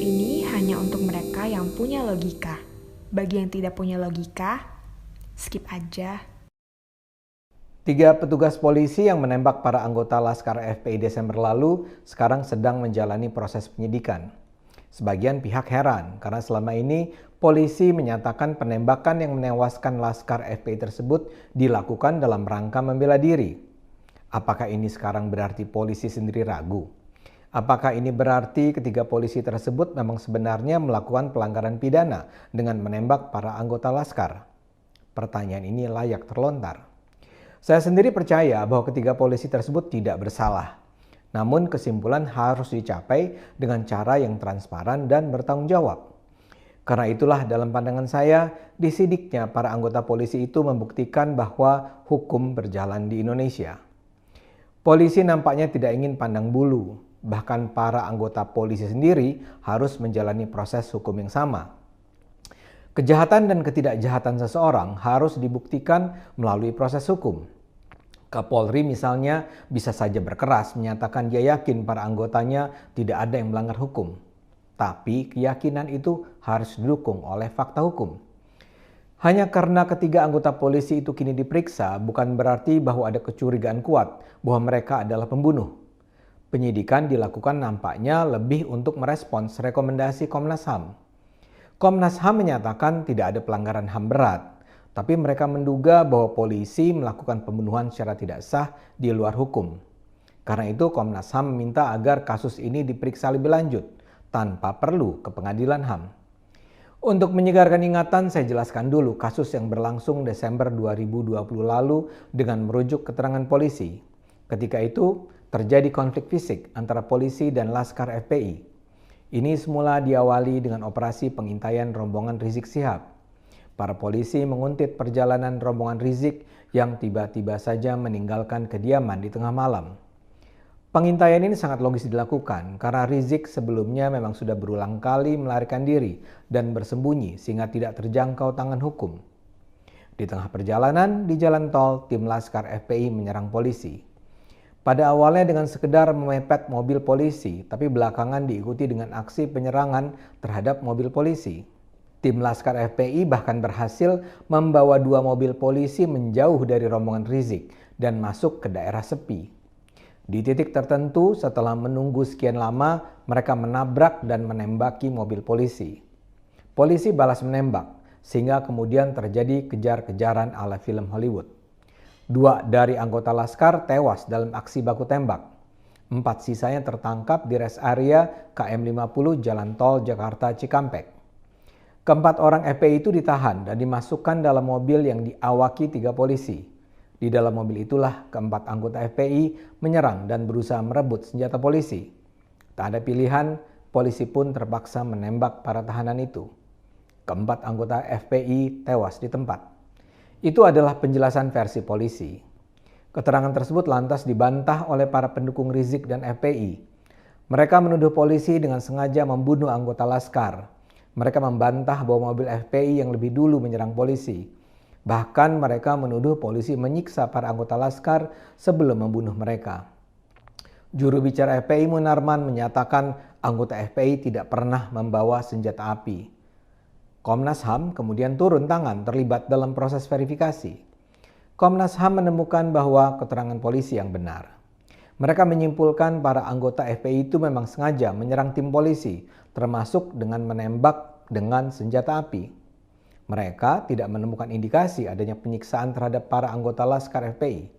ini hanya untuk mereka yang punya logika. Bagi yang tidak punya logika, skip aja. 3 petugas polisi yang menembak para anggota Laskar FPI Desember lalu sekarang sedang menjalani proses penyidikan. Sebagian pihak heran karena selama ini polisi menyatakan penembakan yang menewaskan Laskar FPI tersebut dilakukan dalam rangka membela diri. Apakah ini sekarang berarti polisi sendiri ragu? Apakah ini berarti ketiga polisi tersebut memang sebenarnya melakukan pelanggaran pidana dengan menembak para anggota Laskar? Pertanyaan ini layak terlontar. Saya sendiri percaya bahwa ketiga polisi tersebut tidak bersalah. Namun kesimpulan harus dicapai dengan cara yang transparan dan bertanggung jawab. Karena itulah dalam pandangan saya, disidiknya para anggota polisi itu membuktikan bahwa hukum berjalan di Indonesia. Polisi nampaknya tidak ingin pandang bulu, bahkan para anggota polisi sendiri harus menjalani proses hukum yang sama. Kejahatan dan ketidakjahatan seseorang harus dibuktikan melalui proses hukum. Kapolri misalnya bisa saja berkeras menyatakan dia yakin para anggotanya tidak ada yang melanggar hukum. Tapi keyakinan itu harus didukung oleh fakta hukum. Hanya karena ketiga anggota polisi itu kini diperiksa bukan berarti bahwa ada kecurigaan kuat bahwa mereka adalah pembunuh. Penyidikan dilakukan nampaknya lebih untuk merespons rekomendasi Komnas HAM. Komnas HAM menyatakan tidak ada pelanggaran HAM berat, tapi mereka menduga bahwa polisi melakukan pembunuhan secara tidak sah di luar hukum. Karena itu Komnas HAM meminta agar kasus ini diperiksa lebih lanjut tanpa perlu ke pengadilan HAM. Untuk menyegarkan ingatan, saya jelaskan dulu kasus yang berlangsung Desember 2020 lalu dengan merujuk keterangan polisi. Ketika itu terjadi konflik fisik antara polisi dan Laskar FPI. Ini semula diawali dengan operasi pengintaian rombongan Rizik Syihab. Para polisi menguntit perjalanan rombongan Rizik yang tiba-tiba saja meninggalkan kediaman di tengah malam. Pengintaian ini sangat logis dilakukan karena Rizik sebelumnya memang sudah berulang kali melarikan diri dan bersembunyi sehingga tidak terjangkau tangan hukum. Di tengah perjalanan di jalan tol, tim Laskar FPI menyerang polisi. Pada awalnya dengan sekedar memepet mobil polisi, tapi belakangan diikuti dengan aksi penyerangan terhadap mobil polisi. Tim Laskar FPI bahkan berhasil membawa 2 mobil polisi menjauh dari rombongan Rizik dan masuk ke daerah sepi. Di titik tertentu setelah menunggu sekian lama, mereka menabrak dan menembaki mobil polisi. Polisi balas menembak, sehingga kemudian terjadi kejar-kejaran ala film Hollywood. 2 dari anggota Laskar tewas dalam aksi baku tembak. 4 sisanya tertangkap di rest area KM 50 Jalan Tol Jakarta Cikampek. Keempat orang FPI itu ditahan dan dimasukkan dalam mobil yang diawaki 3 polisi. Di dalam mobil itulah keempat anggota FPI menyerang dan berusaha merebut senjata polisi. Tak ada pilihan, polisi pun terpaksa menembak para tahanan itu. Keempat anggota FPI tewas di tempat. Itu adalah penjelasan versi polisi. Keterangan tersebut lantas dibantah oleh para pendukung Rizik dan FPI. Mereka menuduh polisi dengan sengaja membunuh anggota Laskar. Mereka membantah bahwa mobil FPI yang lebih dulu menyerang polisi. Bahkan mereka menuduh polisi menyiksa para anggota Laskar sebelum membunuh mereka. Juru bicara FPI Munarman menyatakan anggota FPI tidak pernah membawa senjata api. Komnas HAM kemudian turun tangan terlibat dalam proses verifikasi. Komnas HAM menemukan bahwa keterangan polisi yang benar. Mereka menyimpulkan para anggota FPI itu memang sengaja menyerang tim polisi, termasuk dengan menembak dengan senjata api. Mereka tidak menemukan indikasi adanya penyiksaan terhadap para anggota Laskar FPI.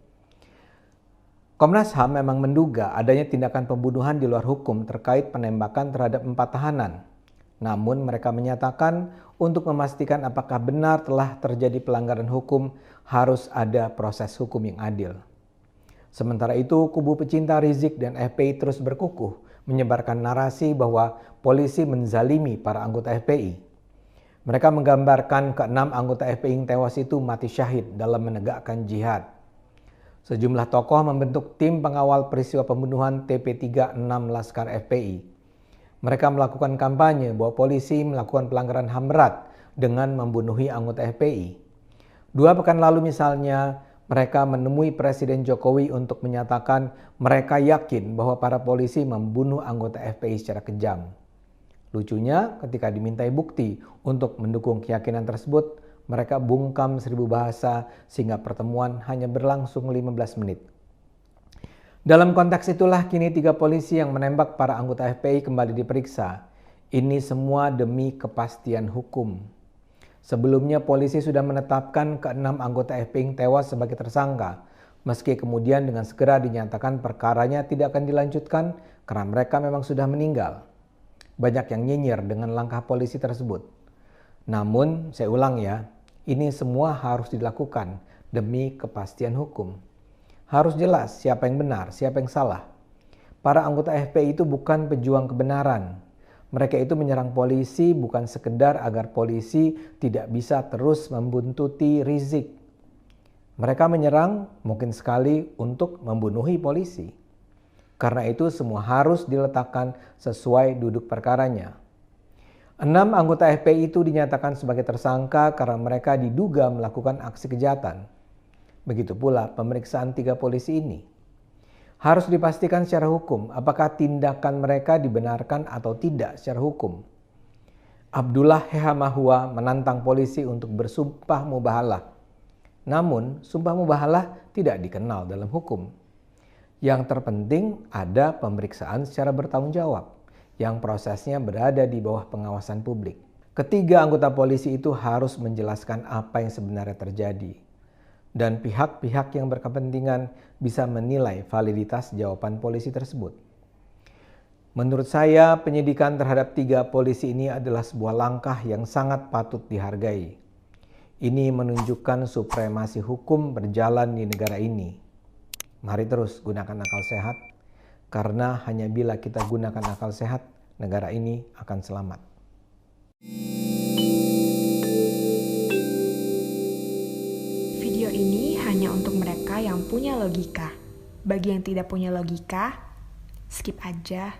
Komnas HAM memang menduga adanya tindakan pembunuhan di luar hukum terkait penembakan terhadap 4 tahanan. Namun mereka menyatakan untuk memastikan apakah benar telah terjadi pelanggaran hukum harus ada proses hukum yang adil. Sementara itu, kubu pecinta Rizik dan FPI terus berkukuh menyebarkan narasi bahwa polisi menzalimi para anggota FPI. Mereka menggambarkan ke-6 anggota FPI yang tewas itu mati syahid dalam menegakkan jihad. Sejumlah tokoh membentuk tim pengawal peristiwa pembunuhan TP36 Laskar FPI. Mereka melakukan kampanye bahwa polisi melakukan pelanggaran HAM berat dengan membunuhi anggota FPI. 2 pekan lalu misalnya, mereka menemui Presiden Jokowi untuk menyatakan mereka yakin bahwa para polisi membunuh anggota FPI secara kejam. Lucunya, ketika dimintai bukti untuk mendukung keyakinan tersebut, mereka bungkam 1000 bahasa sehingga pertemuan hanya berlangsung 15 menit. Dalam konteks itulah kini 3 polisi yang menembak para anggota FPI kembali diperiksa. Ini semua demi kepastian hukum. Sebelumnya polisi sudah menetapkan ke-6 anggota FPI tewas sebagai tersangka, meski kemudian dengan segera dinyatakan perkaranya tidak akan dilanjutkan karena mereka memang sudah meninggal. Banyak yang nyinyir dengan langkah polisi tersebut. Namun, saya ulang ya, ini semua harus dilakukan demi kepastian hukum. Harus jelas siapa yang benar, siapa yang salah. Para anggota FPI itu bukan pejuang kebenaran. Mereka itu menyerang polisi bukan sekedar agar polisi tidak bisa terus membuntuti Rizik. Mereka menyerang mungkin sekali untuk membunuhi polisi. Karena itu semua harus diletakkan sesuai duduk perkaranya. 6 anggota FPI itu dinyatakan sebagai tersangka karena mereka diduga melakukan aksi kejahatan. Begitu pula pemeriksaan 3 polisi ini. Harus dipastikan secara hukum apakah tindakan mereka dibenarkan atau tidak secara hukum. Abdullah Hehamahua menantang polisi untuk bersumpah mubahalah. Namun, sumpah mubahalah tidak dikenal dalam hukum. Yang terpenting ada pemeriksaan secara bertanggung jawab, yang prosesnya berada di bawah pengawasan publik. Ketiga anggota polisi itu harus menjelaskan apa yang sebenarnya terjadi. Dan pihak-pihak yang berkepentingan bisa menilai validitas jawaban polisi tersebut. Menurut saya, penyidikan terhadap 3 polisi ini adalah sebuah langkah yang sangat patut dihargai. Ini menunjukkan supremasi hukum berjalan di negara ini. Mari terus gunakan akal sehat, karena hanya bila kita gunakan akal sehat, negara ini akan selamat. Video ini hanya untuk mereka yang punya logika. Bagi yang tidak punya logika, skip aja.